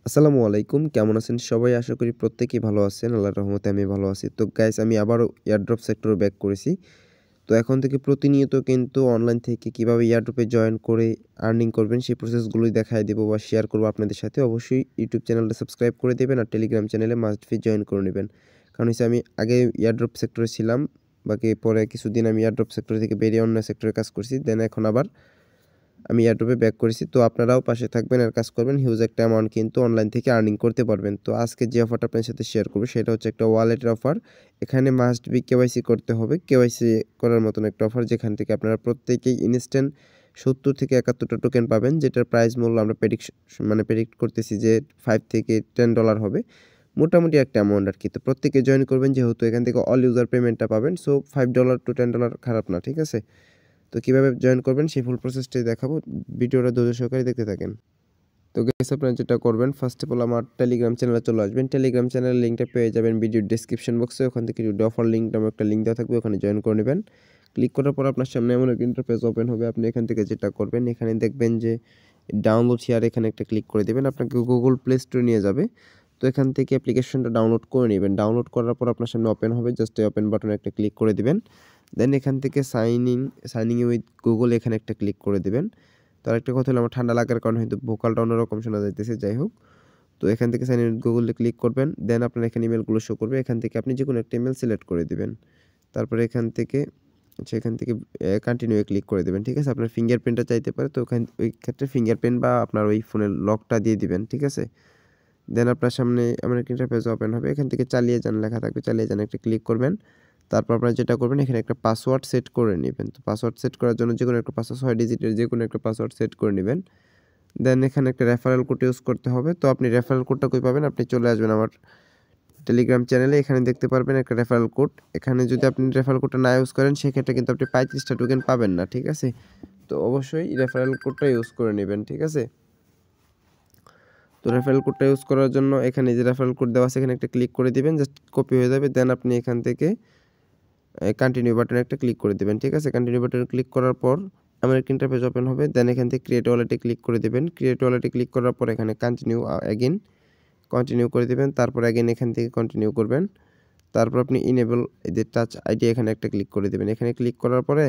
আসসালামু আলাইকুম। কেমন আছেন সবাই? আশা করি প্রত্যেকেই ভালো আছেন। আল্লাহর রহমতে আমি ভালো আছি। তো গাইস আমি আবারও এয়ারড্রপ সেক্টরে ব্যাক করেছি। তো এখন থেকে প্রতিনিয়ত কিন্তু অনলাইন থেকে কিভাবে এয়ারড্রপে জয়েন করে আর্নিং করবেন সেই প্রসেসগুলোই দেখায় দেব বা শেয়ার করব আপনাদের সাথে। অবশ্যই ইউটিউব চ্যানেলটা সাবস্ক্রাইব করে দিবেন আর টেলিগ্রাম চ্যানেলে মাস্ট বি জয়েন করে নিবেন। কারণ হচ্ছে আমি আগে এয়ারড্রপ সেক্টরে ছিলাম। বাকি পরে কিছুদিন আমি এয়ারড্রপ সেক্টর থেকে বেরিয়ে অন্য সেক্টরে কাজ করছি। দেন এখন আবার আমি এয়ারড্রপে ব্যাক করেছি। তো আপনারাও পাশে থাকবেন আর কাজ করবেন। হিউজ একটা অ্যামাউন্ট কিন্তু অনলাইন থেকে আর্নিং করতে পারবেন। তো আজকে যে অফারটা আপনার সাথে শেয়ার করব সেটা হচ্ছে একটা ওয়ালেটের অফার। এখানে মাস্ট বি কেওয়াইসি করতে হবে। কেওয়াইসি করার মতন একটা অফার যেখান থেকে আপনারা প্রত্যেকেই ইনস্ট্যান্ট ৭০ থেকে ৭১ টা টোকেন পাবেন যেটার প্রাইস মূল্য আমরা প্রেডিক্ট করতেছি যে $5 থেকে $10 হবে। মোটামুটি একটা অ্যামাউন্ট আরকি। তো প্রত্যেকে জয়েন করবেন যেহেতু এখান থেকে অল ইউজার পেমেন্টটা পাবেন। সো $5 to $10 খারাপ না। ঠিক আছে? তো কিভাবে জয়েন করবেন সেই ফুল প্রসেসটাই দেখাবো। ভিডিওটা ধৈর্য সহকারে দেখতে থাকেন। তো গাইস আপনারা যেটা করবেন ফার্স্ট অফ অল আমার টেলিগ্রাম চ্যানেলে চলে আসবেন। টেলিগ্রাম চ্যানেলের লিংকটা পেয়ে যাবেন ভিডিওর ডেসক্রিপশন বক্সে। ওখান থেকে অফার লিংক নামে একটা লিংক দেওয়া থাকবে ওখানে জয়েন করে নেবেন। ক্লিক করার পর আপনার সামনে এমন একটা ইন্টারফেস ওপেন হবে। আপনি এখান থেকে যেটা করবেন এখানে দেখবেন যে ডাউনলোড হিয়ার এখানে একটা ক্লিক করে দিবেন। আপনাকে গুগল প্লে স্টোরে নিয়ে যাবে। তো এখান থেকে অ্যাপ্লিকেশনটা ডাউনলোড করে নেবেন। ডাউনলোড করার পর আপনার সামনে ওপেন হবে। জাস্ট এই ওপেন বাটনে একটা ক্লিক করে দিবেন। দেন এখান থেকে সাইনিং উইথ গুগল এখানে একটা ক্লিক করে দিবেন। তো আরেকটা কথা হলো আমার ঠান্ডা লাগার কারণে হয়তো ভোকালটা অন্যরকম শোনা যাইতেছে। যাই হোক। তো এখান থেকে সাইন ইন উইথ গুগলে ক্লিক করবেন। দেন আপনার এখানে ইমেইলগুলো শো করবে। এখান থেকে আপনি যেকোনো একটা ইমেইল সিলেক্ট করে দিবেন। তারপরে এখান থেকে কন্টিনিউ এ ক্লিক করে দিবেন। ঠিক আছে? আপনার ফিঙ্গারপ্রিন্টটা চাইতে পারে। তো ওই ক্ষেত্রে ফিঙ্গারপ্রিন্ট বা আপনার ওই ফোনের লকটা দিয়ে দিবেন। ঠিক আছে? দেন আপনার সামনে এমন একটা ইন্টারফেস ওপেন হবে। এখান থেকে চালিয়ে যান লেখা থাকবে। চালিয়ে যান একটা ক্লিক করবেন। তারপর আপনারা যেটা করবেন এখানে একটা পাসওয়ার্ড সেট করে নিবেন। তো পাসওয়ার্ড সেট করার জন্য যেকোনো একটা পাসওয়ার্ড ৬ ডিজিটের যেকোনো একটা পাসওয়ার্ড সেট করে নিবেন। দেন এখানে একটা রেফারেল কোড ইউজ করতে হবে। তো আপনি রেফারেল কোডটা কই পাবেন? আপনি চলে আসবেন আমার টেলিগ্রাম চ্যানেলে। এখানে দেখতে পারবেন একটা রেফারেল কোড। এখানে যদি আপনি রেফারেল কোডটা না ইউজ করেন সেক্ষেত্রে কিন্তু আপনি ৩৫ টা টোকেন পাবেন না। ঠিক আছে? তো অবশ্যই রেফারেল কোডটা ইউজ করে নিবেন। ঠিক আছে? তো রেফারেল কোডটা ইউজ করার জন্য এখানে যে রেফারেল কোড দেওয়া আছে এখানে একটা ক্লিক করে দিবেন। জাস্ট কপি হয়ে যাবে। দেন আপনি এখান থেকে কন্টিনিউ বাটনে একটা ক্লিক করে দিবেন। ঠিক আছে? কন্টিনিউ বাটনে ক্লিক করার পর এমন একটা ইন্টারফেস ওপেন হবে। দেন এখান থেকে ক্রিয়েট ওয়ালেটে ক্লিক করে দিবেন। ক্রিয়েট ওয়ালেটে ক্লিক করার পর এখানে কন্টিনিউ করে দিবেন। তারপর এগেইন এখান থেকে কন্টিনিউ করবেন। তারপর আপনি ইনেবল এই যে টাচ আইডি এখানে একটা ক্লিক করে দিবেন। এখানে ক্লিক করার পরে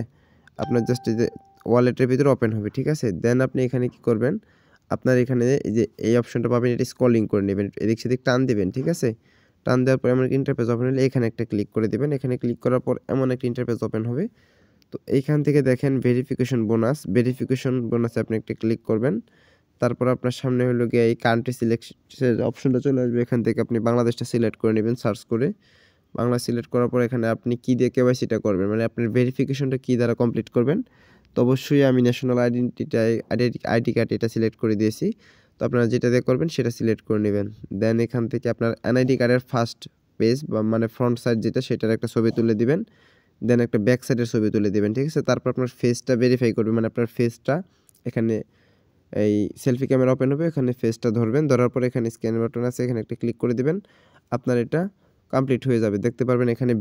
আপনার জাস্ট এই যে ওয়ালেটের ভিতরে ওপেন হবে। ঠিক আছে? দেন আপনি এখানে কি করবেন? আপনার এখানে এই যে এই অপশনটা পাবেন এটা স্ক্রলিং করে নেবেন। এদিক সেদিক টান দিবেন। ঠিক আছে? টান দেওয়ার পর এমন একটা ইন্টারফেস ওপেন হলে এখানে একটা ক্লিক করে দিবেন। এখানে ক্লিক করার পর এমন একটা ইন্টারফেস ওপেন হবে। তো এইখান থেকে দেখেন ভেরিফিকেশন বোনাসে আপনি একটা ক্লিক করবেন। তারপর আপনার সামনে হলো গিয়ে এই কান্ট্রি সিলেকশনের অপশনটা চলে আসবে। এখান থেকে আপনি বাংলাদেশটা সিলেক্ট করে নেবেন সার্চ করে। বাংলা সিলেক্ট করার পর এখানে আপনি কি দিয়ে কেওয়াইসিটা করবেন মানে আপনার ভেরিফিকেশনটা কি দ্বারা কমপ্লিট করবেন। তো অবশ্যই আমি ন্যাশনাল আইডি কার্ড এটা সিলেক্ট করে দিয়েছি। তো আপনারা যেটা দিয়ে করবেন সেটা সিলেক্ট করে নেবেন। দেন এখান থেকে আপনার এনআইডি কার্ডের ফার্স্ট পেজ বা মানে ফ্রন্ট সাইড যেটা সেটার একটা ছবি তুলে দিবেন। দেন একটা ব্যাক সাইডের ছবি তুলে দিবেন। ঠিক আছে? তারপর আপনার ফেসটা ভেরিফাই করবেন মানে আপনার ফেসটা এখানে এই সেলফি ক্যামেরা ওপেন হবে। এখানে ফেসটা ধরবেন। ধরার পরে এখানে স্ক্যান বাটন আছে এখানে একটা ক্লিক করে দিবেন। আপনার এটা কমপ্লিট হয়ে যাবে। দেখতে পারবেন এখানে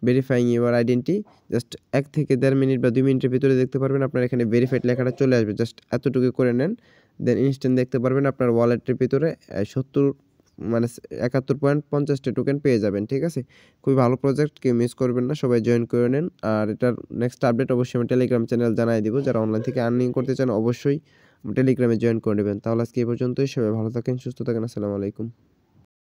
ভেরিফাইং ইউর আইডেন্টি জাস্ট ১ থেকে ১.৫ মিনিট বা ২ মিনিটের ভিতরে দেখতে পারবেন আপনার এখানে ভেরিফাইড লেখাটা চলে আসবে। জাস্ট এতটুকু করে নেন। দেন ইনস্ট্যান্ট দেখতে পারবেন আপনার ওয়ালেটের ভিতরে ৭০ মানে ৭১.৫০ টা টোকেন পেয়ে যাবেন। ঠিক আছে? খুবই ভালো প্রজেক্ট কেউ মিস করবেন না। সবাই জয়েন করে নেন। আর এটার নেক্সট আপডেট অবশ্যই আমি টেলিগ্রাম চ্যানেল জানায় দিব। যারা অনলাইন থেকে আর্নিং করতে চান অবশ্যই টেলিগ্রামে জয়েন করে নেবেন। তাহলে আজকে এই পর্যন্তই। সবাই ভালো থাকেন, সুস্থ থাকেন। আসসালামু আলাইকুম।